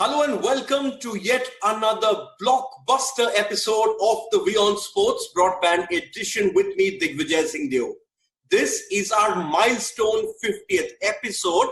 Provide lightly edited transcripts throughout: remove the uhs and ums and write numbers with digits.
Hello and welcome to yet another blockbuster episode of the WION Sports Broadband Edition with me, Digvijay Singh Deo. This is our milestone 50th episode,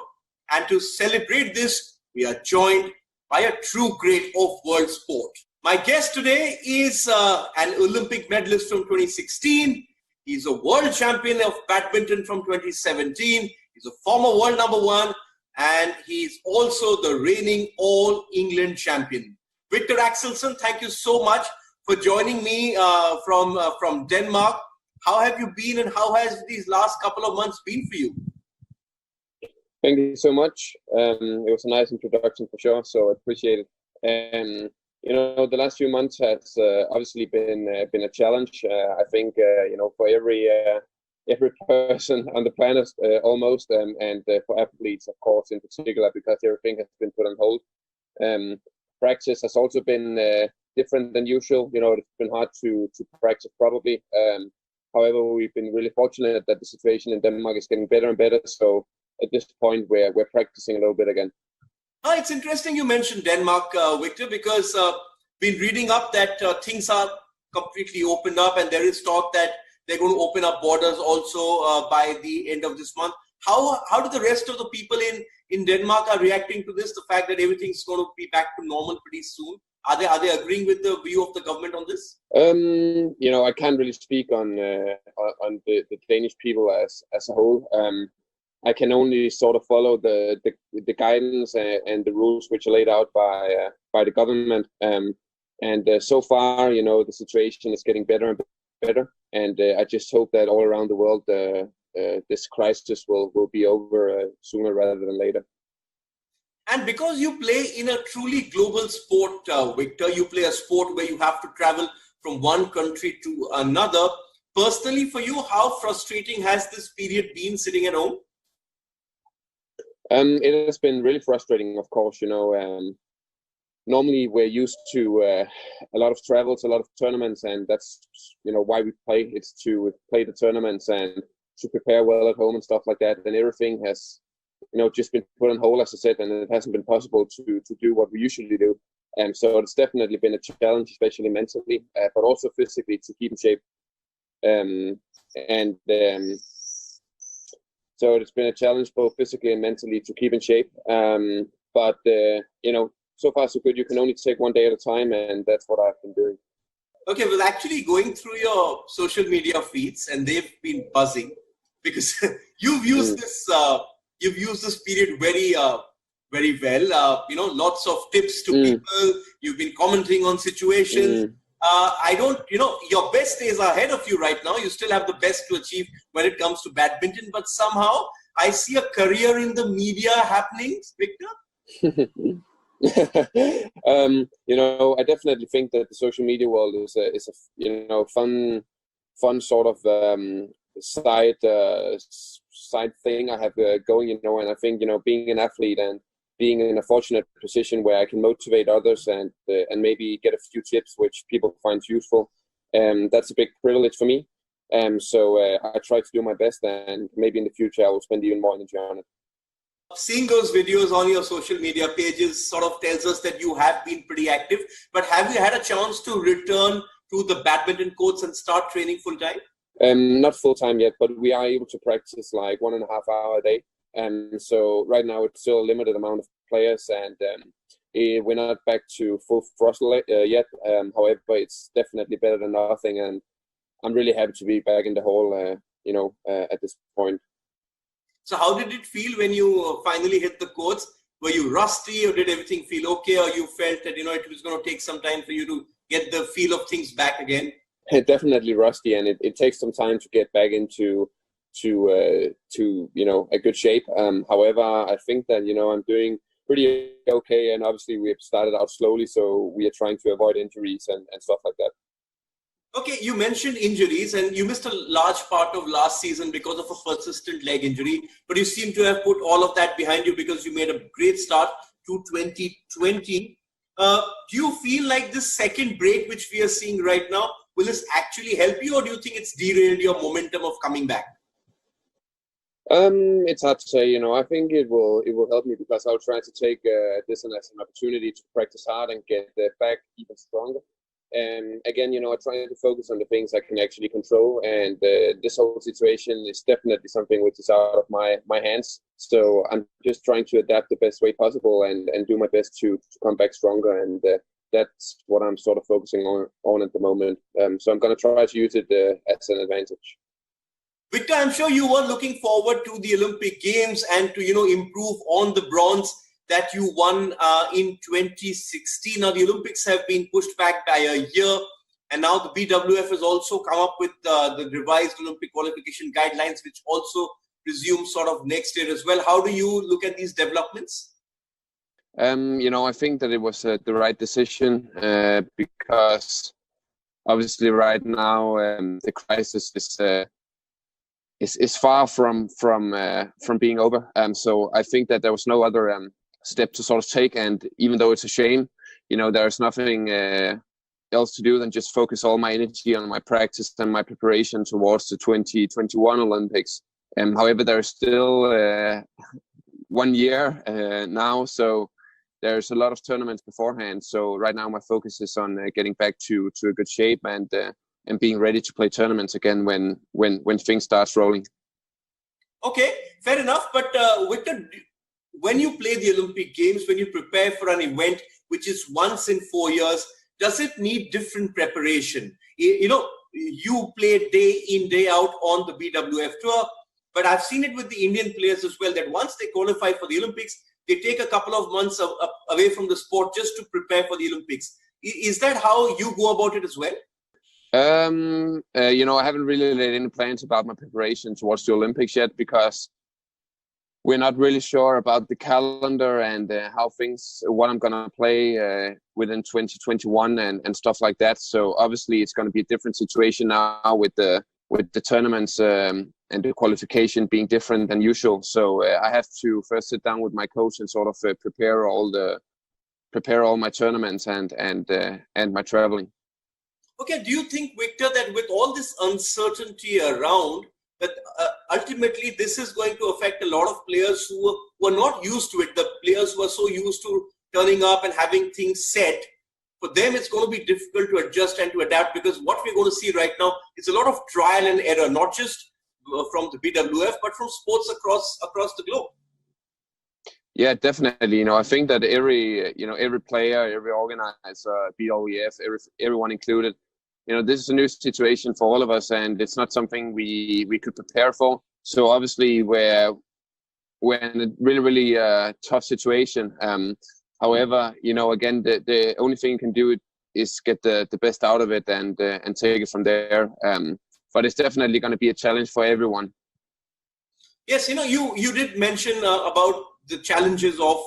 and to celebrate this, we are joined by a true great of world sport. My guest today is an Olympic medalist from 2016. He's a world champion of badminton from 2017. He's a former world number one. And he's also the reigning All-England champion. Viktor Axelsen, thank you so much for joining me from Denmark. How have you been and how has these last couple of months been for you? Thank you so much. It was a nice introduction for sure, so I appreciate it. The last few months has obviously been a challenge. I think for every person on the planet almost, and for athletes, of course, in particular, because everything has been put on hold. Practice has also been different than usual. It's been hard to practice probably. However, we've been really fortunate that the situation in Denmark is getting better and better. So at this point, we're practicing a little bit again. It's interesting you mentioned Denmark, Viktor, because been reading up that things are completely opened up, and there is talk that they're going to open up borders also by the end of this month. How do the rest of the people in Denmark are reacting to this? The fact that everything's going to be back to normal pretty soon. Are they agreeing with the view of the government on this? I can't really speak on the Danish people as a whole. I can only sort of follow the guidance and the rules which are laid out by the government. So far, the situation is getting better and better. And I just hope that all around the world, this crisis will be over sooner rather than later. And because you play in a truly global sport, Viktor, you play a sport where you have to travel from one country to another. Personally, for you, how frustrating has this period been sitting at home? It has been really frustrating, of course. Normally we're used to a lot of travels, a lot of tournaments, and that's why we play. It's to play the tournaments and to prepare well at home and stuff like that. And everything has just been put on hold, as I said, and it hasn't been possible to do what we usually do. So it's definitely been a challenge, especially mentally, but also physically, to keep in shape. So it's been a challenge both physically and mentally to keep in shape. But so far so good. You can only take one day at a time, and that's what I've been doing. Okay, well, actually going through your social media feeds, and they've been buzzing because you've used this period very well. Lots of tips to people. You've been commenting on situations. Your best days are ahead of you right now. You still have the best to achieve when it comes to badminton, but somehow I see a career in the media happening, Viktor. I definitely think that the social media world is a fun sort of side thing I have going, and I think being an athlete and being in a fortunate position where I can motivate others and maybe get a few tips which people find useful, that's a big privilege for me. So I try to do my best, and maybe in the future I will spend even more energy on it. Seeing those videos on your social media pages sort of tells us that you have been pretty active, but have you had a chance to return to the badminton courts and start training full time? Not full time yet, but we are able to practice like 1.5 hours a day. So right now it's still a limited amount of players, and we're not back to full throttle yet. However, it's definitely better than nothing, and I'm really happy to be back in the hall, at this point. So how did it feel when you finally hit the courts? Were you rusty, or did everything feel okay, or you felt that it was going to take some time for you to get the feel of things back again? Definitely rusty, and it takes some time to get back into a good shape. However, I think that I'm doing pretty okay, and obviously we have started out slowly, so we are trying to avoid injuries and stuff like that. Okay, you mentioned injuries, and you missed a large part of last season because of a persistent leg injury, but you seem to have put all of that behind you because you made a great start to 2020. Do you feel like this second break which we are seeing right now, will this actually help you, or do you think it's derailed your momentum of coming back? It's hard to say. I think it will help me because I'll try to take this as an opportunity to practice hard and get back even stronger. And again, I try to focus on the things I can actually control. And this whole situation is definitely something which is out of my hands. So I'm just trying to adapt the best way possible and do my best to come back stronger. And that's what I'm sort of focusing on at the moment. So I'm going to try to use it as an advantage. Viktor, I'm sure you were looking forward to the Olympic Games and to, improve on the bronze that you won in 2016. Now, the Olympics have been pushed back by a year, and now the BWF has also come up with the revised Olympic qualification guidelines, which also resume sort of next year as well. How do you look at these developments? I think that it was the right decision because obviously right now the crisis is far from being over. So I think that there was no other step to sort of take, and even though it's a shame, there's nothing else to do than just focus all my energy on my practice and my preparation towards the 2021 Olympics. However, there's still 1 year now, so there's a lot of tournaments beforehand. So right now my focus is on getting back to a good shape and being ready to play tournaments again when things starts rolling. Okay, fair enough. But when you play the Olympic Games, when you prepare for an event which is once in 4 years, does it need different preparation? You play day in, day out on the BWF tour, but I've seen it with the Indian players as well, that once they qualify for the Olympics, they take a couple of months away from the sport just to prepare for the Olympics. Is that how you go about it as well? I haven't really laid any plans about my preparation towards the Olympics yet because we're not really sure about the calendar and what I'm going to play within 2021 and stuff like that. So obviously it's going to be a different situation now with the tournaments and the qualification being different than usual. So I have to first sit down with my coach and sort of prepare all my tournaments and my traveling. Okay, do you think, Viktor, that with all this uncertainty around, that ultimately this is going to affect a lot of players who are not used to it, the players who are so used to turning up and having things set? For them, it's going to be difficult to adjust and to adapt, because what we're going to see right now is a lot of trial and error, not just from the BWF, but from sports across the globe. Yeah, definitely. I think that every player, every organizer, BWF, everyone included, this is a new situation for all of us, and it's not something we could prepare for. So obviously we're in a really, really tough situation. However, again, the only thing you can do is get the best out of it and take it from there. But it's definitely going to be a challenge for everyone. Yes, you did mention about the challenges of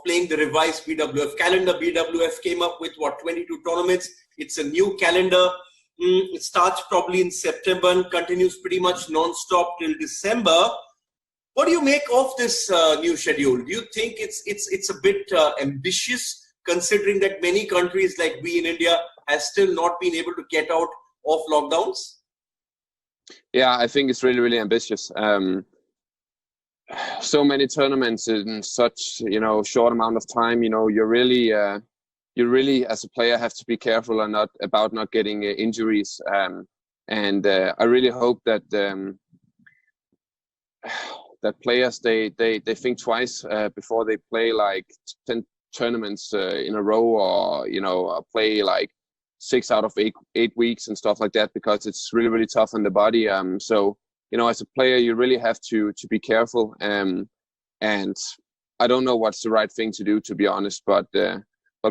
playing the revised BWF calendar. BWF came up with 22 tournaments. It's a new calendar. It starts probably in September and continues pretty much non-stop till December. What do you make of this new schedule? Do you think it's a bit ambitious, considering that many countries like we in India has still not been able to get out of lockdowns? Yeah, I think it's really, really ambitious. So many tournaments in such short amount of time. You really as a player have to be careful and not getting injuries. And I really hope that that players they think twice before they play like 10 tournaments in a row, or play like 6 out of 8 weeks and stuff like that, because it's really, really tough on the body. So as a player you really have to be careful, and I don't know what's the right thing to do, to be honest, but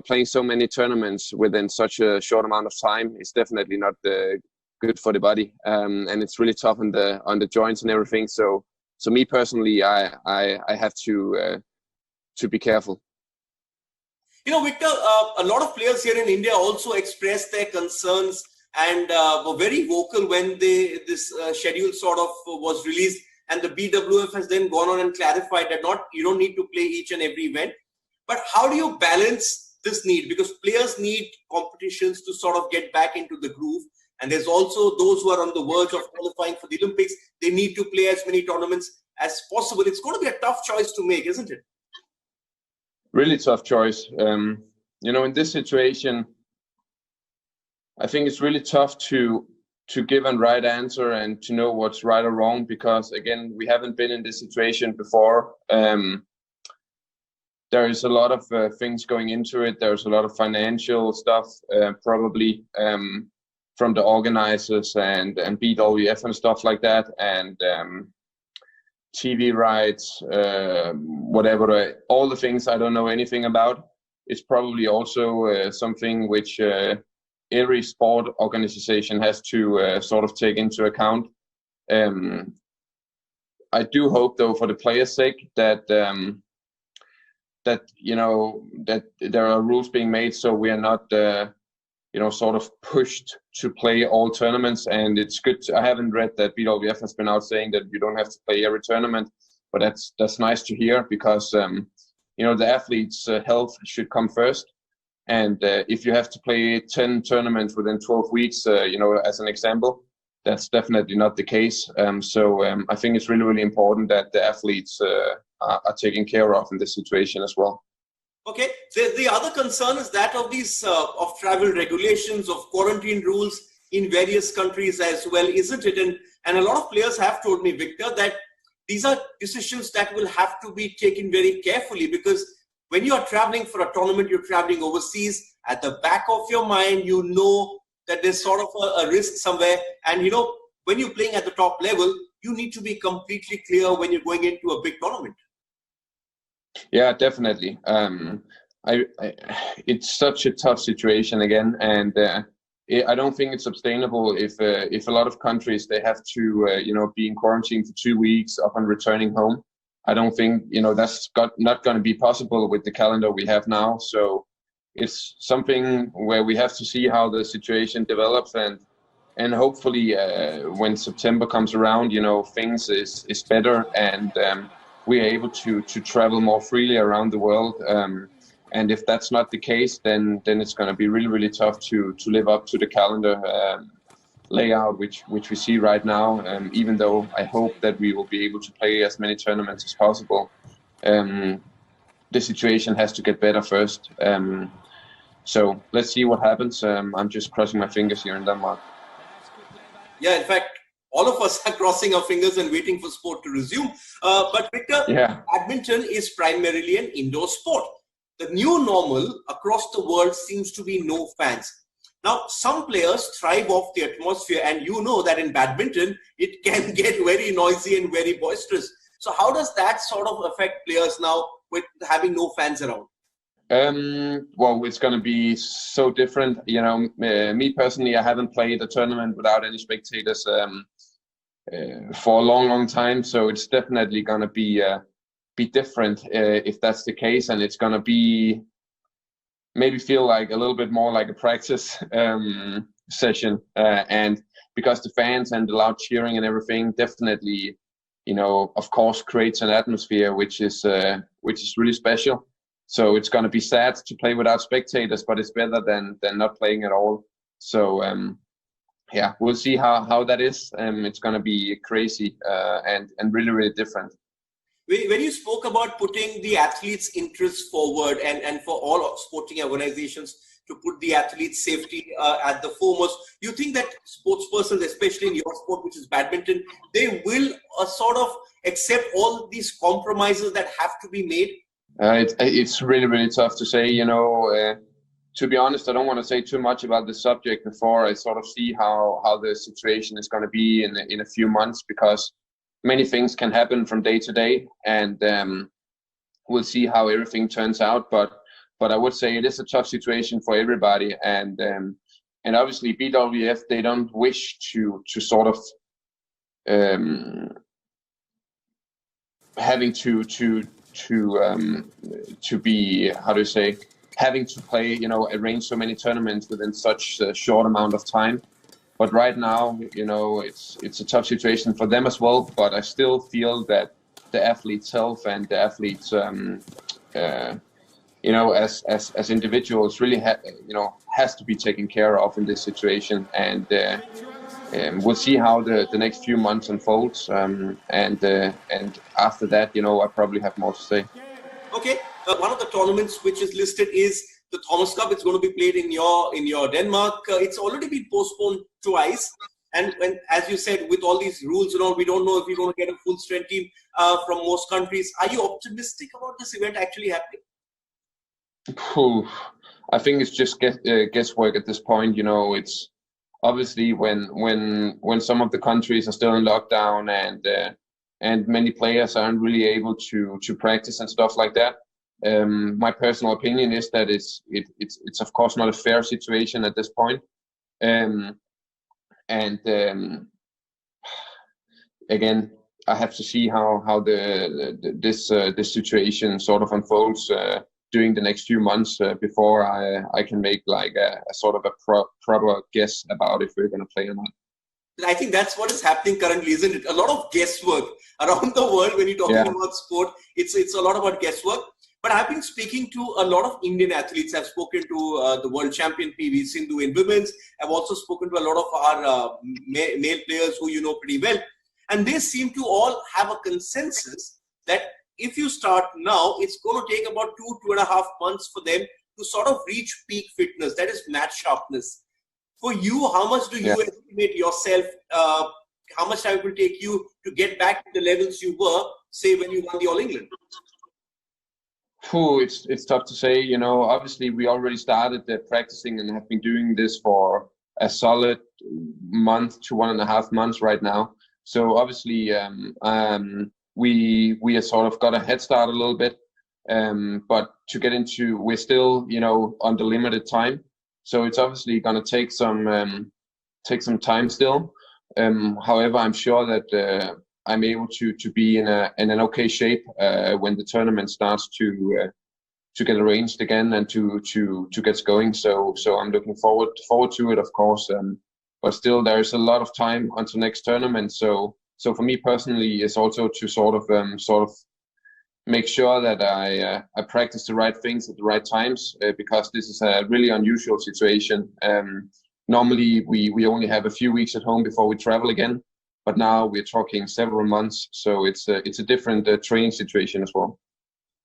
playing so many tournaments within such a short amount of time is definitely not good for the body, and it's really tough on the joints and everything. So me personally, I have to be careful. Viktor, a lot of players here in India also expressed their concerns and were very vocal when this schedule sort of was released, and the BWF has then gone on and clarified that you don't need to play each and every event. But how do you balance this need? Because players need competitions to sort of get back into the groove, And there's also those who are on the verge of qualifying for the Olympics. They need to play as many tournaments as possible. It's going to be a tough choice to make, isn't it? Really tough choice. In this situation, I think it's really tough to give a right answer and to know what's right or wrong, because again, we haven't been in this situation before. There is a lot of things going into it. There's a lot of financial stuff, probably from the organizers and BWF and stuff like that, and TV rights, whatever, all the things I don't know anything about. It's probably also something which every sport organization has to sort of take into account. I do hope, though, for the players' sake, that there are rules being made so we are not sort of pushed to play all tournaments. And it's good. I haven't read that BWF has been out saying that you don't have to play every tournament, but that's nice to hear, because the athletes' health should come first. And if you have to play 10 tournaments within 12 weeks, as an example, that's definitely not the case. So I think it's really, really important that the athletes are taken care of in this situation as well. Okay. The other concern is that of these of travel regulations, of quarantine rules in various countries as well, isn't it? And a lot of players have told me, Viktor, that these are decisions that will have to be taken very carefully, because when you are traveling for a tournament, you're traveling overseas. At the back of your mind, you know that there's sort of a risk somewhere. And, when you're playing at the top level, you need to be completely clear when you're going into a big tournament. Yeah, definitely. It's such a tough situation again. And I don't think it's sustainable if a lot of countries, they have to, be in quarantine for 2 weeks upon returning home. I don't think, that's not going to be possible with the calendar we have now. So it's something where we have to see how the situation develops, and hopefully when September comes around, things is better, and we are able to travel more freely around the world. And if that's not the case, then it's going to be really, really tough to live up to the calendar layout which we see right now. Even though I hope that we will be able to play as many tournaments as possible, the situation has to get better first. So let's see what happens. I'm just crossing my fingers here in Denmark. Yeah, in fact, all of us are crossing our fingers and waiting for sport to resume. But Viktor, badminton is primarily an indoor sport. The new normal across the world seems to be no fans. Now, some players thrive off the atmosphere, and you know that in badminton, it can get very noisy and very boisterous. So how does that sort of affect players now with having no fans around? Well, it's going to be so different. Me personally, I haven't played a tournament without any spectators for a long, long time. So it's definitely going to be different if that's the case, and it's going to be maybe feel like a little bit more like a practice session, and because the fans and the loud cheering and everything definitely, of course, creates an atmosphere which is really special. So it's going to be sad to play without spectators, but it's better than not playing at all. So we'll see how that is. It's going to be crazy and really, really different. When you spoke about putting the athletes' interests forward and for all sporting organizations to put the athletes' safety at the foremost, you think that sports persons, especially in your sport, which is badminton, they will sort of accept all these compromises that have to be made? It's really, really tough to say. To be honest, I don't want to say too much about the subject before I sort of see how the situation is going to be in a few months, because many things can happen from day to day, and we'll see how everything turns out. But I would say it is a tough situation for everybody, and obviously BWF, they don't wish to sort of having to be, how do you say, having to play, arrange so many tournaments within such a short amount of time. But right now, it's a tough situation for them as well. But I still feel that the athletes' health and the athletes' as individuals really has to be taken care of in this situation, and we'll see how the next few months unfolds, and after that, I probably have more to say. Okay, one of the tournaments which is listed is the Thomas Cup. It's going to be played in your Denmark. It's already been postponed twice, and as you said, with all these rules and all, we don't know if we're going to get a full strength team from most countries. Are you optimistic about this event actually happening? I think it's just guesswork at this point. It's obviously when some of the countries are still in lockdown, and many players aren't really able to practice and stuff like that. My personal opinion is that it's of course not a fair situation at this point. Again, I have to see how this situation sort of unfolds during the next few months before I can make like a sort of a proper guess about if we're going to play or not. I think that's what is happening currently, isn't it? A lot of guesswork around the world when you're talking about sport. It's a lot about guesswork. But I've been speaking to a lot of Indian athletes. I've spoken to the world champion PV Sindhu in women's. I've also spoken to a lot of our male players who you know pretty well. And they seem to all have a consensus that if you start now, it's going to take about 2.5 months for them to sort of reach peak fitness. That is match sharpness. For you, how much do you estimate yourself, how much time it will take you to get back to the levels you were, say, when you won the All England? It's tough to say. Obviously, we already started practicing and have been doing this for a solid month to 1.5 months right now. So obviously, we have sort of got a head start a little bit. But to get into, we're still, on the limited time. So it's obviously going to take some time still. However, I'm sure that I'm able to be in an okay shape when the tournament starts to get arranged again and to get going. So I'm looking forward to it, of course. But still, there's a lot of time until next tournament. So for me personally, it's also to sort of make sure that I practice the right things at the right times, because this is a really unusual situation. Normally, we only have a few weeks at home before we travel again, but now we're talking several months, so it's a different training situation as well.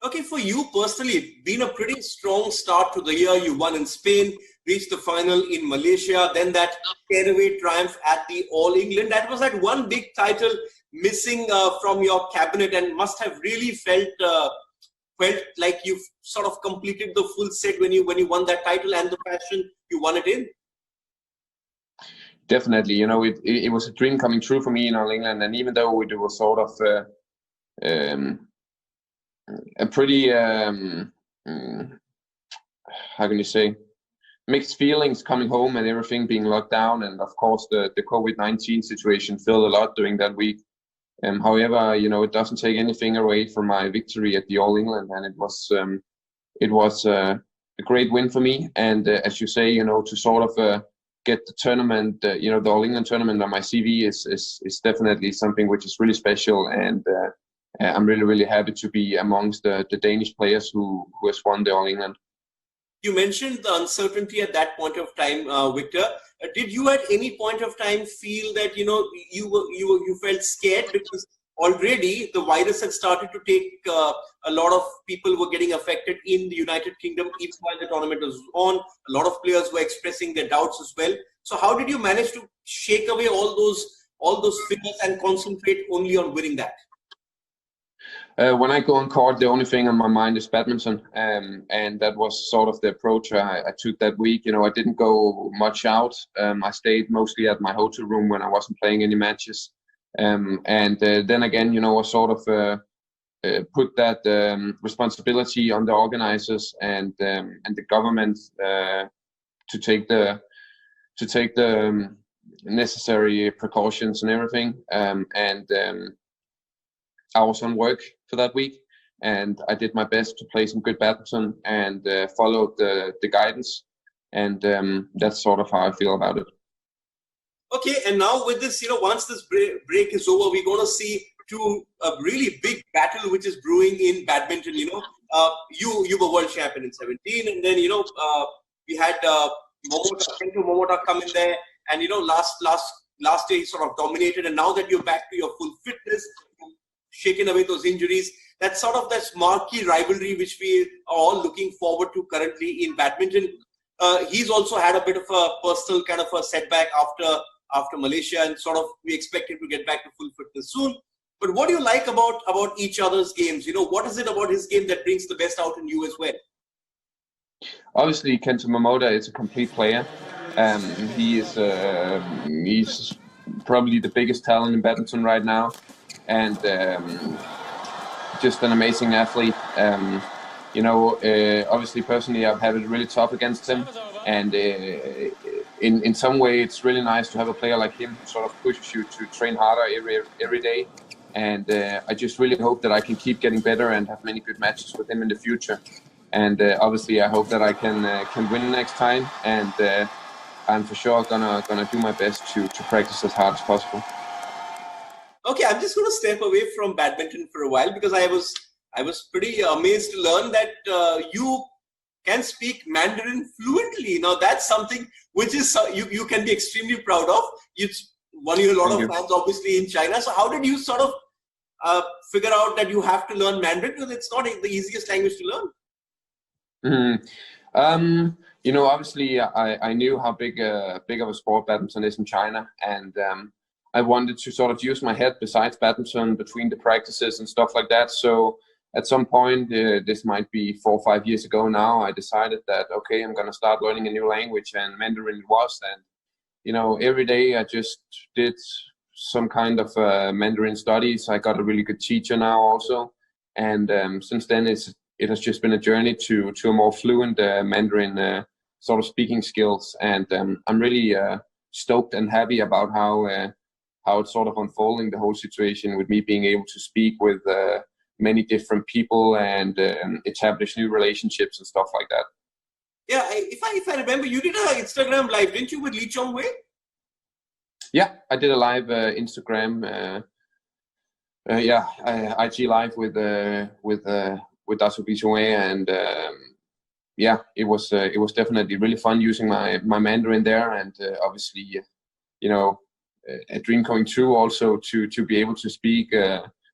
Okay, for you personally, been a pretty strong start to the year. You won in Spain, reached the final in Malaysia, then that tearaway triumph at the All England. That was that one big title missing from your cabinet, and must have really felt like you've sort of completed the full set when you won that title, and the fashion you won it in. Definitely, it was a dream coming true for me in All England, and even though it was sort of a pretty how can you say, mixed feelings coming home and everything being locked down, and of course the COVID-19 situation filled a lot during that week. However, it doesn't take anything away from my victory at the All England, and it was a great win for me. And as you say, to sort of get the tournament, the All England tournament on my CV is definitely something which is really special, and I'm really, really happy to be amongst the Danish players who has won the All England. You mentioned the uncertainty at that point of time, Viktor. Did you at any point of time feel that you felt scared, because already the virus had started to take a lot of people were getting affected in the United Kingdom even while the tournament was on. A lot of players were expressing their doubts as well. So how did you manage to shake away all those fears and concentrate only on winning that? When I go on court, the only thing on my mind is badminton, and that was sort of the approach I took that week. I didn't go much out. I stayed mostly at my hotel room when I wasn't playing any matches. And then again, I sort of put that responsibility on the organizers and the government to take the necessary precautions and everything. I was on work for that week, and I did my best to play some good badminton and followed the guidance, and that's sort of how I feel about it. Okay, and now with this, once this break is over, we're going to see a really big battle which is brewing in badminton. you were world champion in 17, and then we had Momota come in there, and last day he sort of dominated, and now that you're back to your full fitness, you've shaken away those injuries. That's sort of that marquee rivalry which we are all looking forward to currently in badminton. He's also had a bit of a personal kind of a setback after Malaysia, and sort of we expect him to get back to full fitness soon. But what do you like about each other's games? What is it about his game that brings the best out in you as well? Obviously, Kento Momota is a complete player. He's probably the biggest talent in badminton right now, and just an amazing athlete. Obviously, personally, I've had it really tough against him, and in some way, it's really nice to have a player like him who sort of pushes you to train harder every day. And I just really hope that I can keep getting better and have many good matches with him in the future. And obviously, I hope that I can win next time. And I'm for sure gonna do my best to practice as hard as possible. Okay, I'm just going to step away from badminton for a while, because I was pretty amazed to learn that you can speak Mandarin fluently. Now that's something which is you can be extremely proud of. It's won you a lot of fans, obviously, in China. So how did you sort of figure out that you have to learn Mandarin, because it's not the easiest language to learn? Obviously, I knew how big of a sport badminton is in China, and I wanted to sort of use my head besides badminton between the practices and stuff like that. So at some point, this might be 4 or 5 years ago now, I decided that, okay, I'm going to start learning a new language, and Mandarin it was. And, every day I just did some kind of Mandarin studies. I got a really good teacher now also. And since then, it has just been a journey to a more fluent Mandarin sort of speaking skills. And I'm really stoked and happy about how it's sort of unfolding, the whole situation, with me being able to speak with many different people and establish new relationships and stuff like that. Yeah, if I remember, you did an Instagram live, didn't you, with Lee Chong Wei? Yeah, I did a live Instagram, IG live with Dasu Bishoe, and it was definitely really fun using my Mandarin there, and obviously, a dream coming true also to be able to speak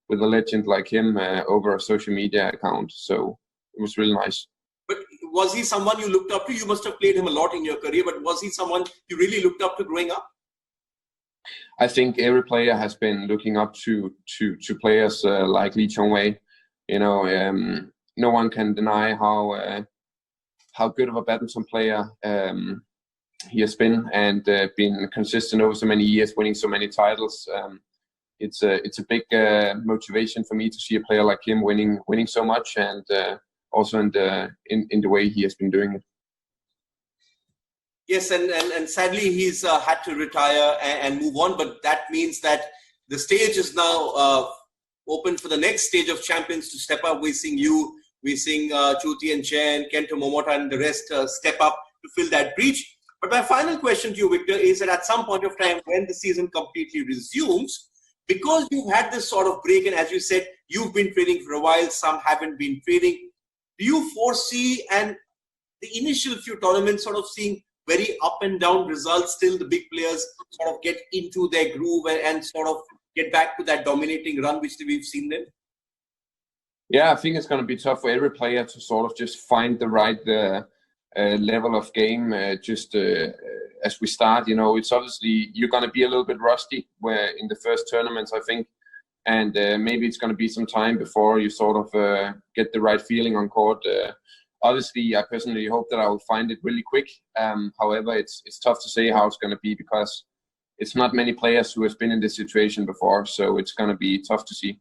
with a legend like him over a social media account. So it was really nice. But was he someone you looked up to? You must have played him a lot in your career, but was he someone you really looked up to growing up? I think every player has been looking up to players like Lee Chong Wei. No one can deny how good of a badminton player he has been, and been consistent over so many years, winning so many titles. It's a big motivation for me to see a player like him winning so much, and also in the way he has been doing it. Yes, and sadly he's had to retire and move on, but that means that the stage is now open for the next stage of champions to step up. We're seeing you, we're seeing Chu Tien-chen, Kento Momota, and the rest step up to fill that breach. But my final question to you, Victor, is that at some point of time when the season completely resumes, because you've had this sort of break, and as you said, you've been training for a while, some haven't been training, do you foresee, and the initial few tournaments sort of seeing very up and down results, till the big players sort of get into their groove and sort of get back to that dominating run which we've seen them? Yeah, I think it's going to be tough for every player to sort of just find the right level of game as we start. It's obviously you're going to be a little bit rusty where in the first tournaments, I think, and maybe it's going to be some time before you sort of get the right feeling on court. Obviously, I personally hope that I will find it really quick. However, it's tough to say how it's going to be, because it's not many players who have been in this situation before, so it's going to be tough to see.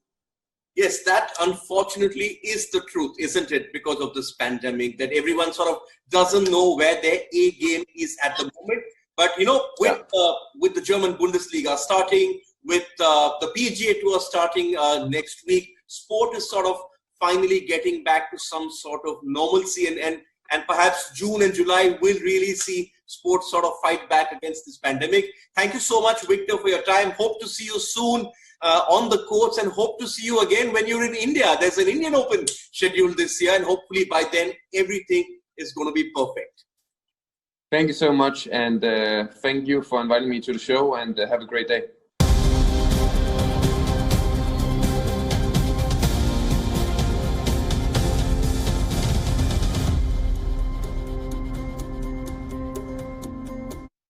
Yes, that unfortunately is the truth, isn't it? Because of this pandemic, that everyone sort of doesn't know where their A game is at the moment. But with the German Bundesliga starting, with the PGA Tour starting next week, sport is sort of finally getting back to some sort of normalcy, and perhaps June and July will really see sports sort of fight back against this pandemic. Thank you so much, Victor, for your time. Hope to see you soon on the courts, and hope to see you again when you're in India. There's an Indian Open scheduled this year, and hopefully by then everything is going to be perfect. Thank you so much, and thank you for inviting me to the show, and have a great day.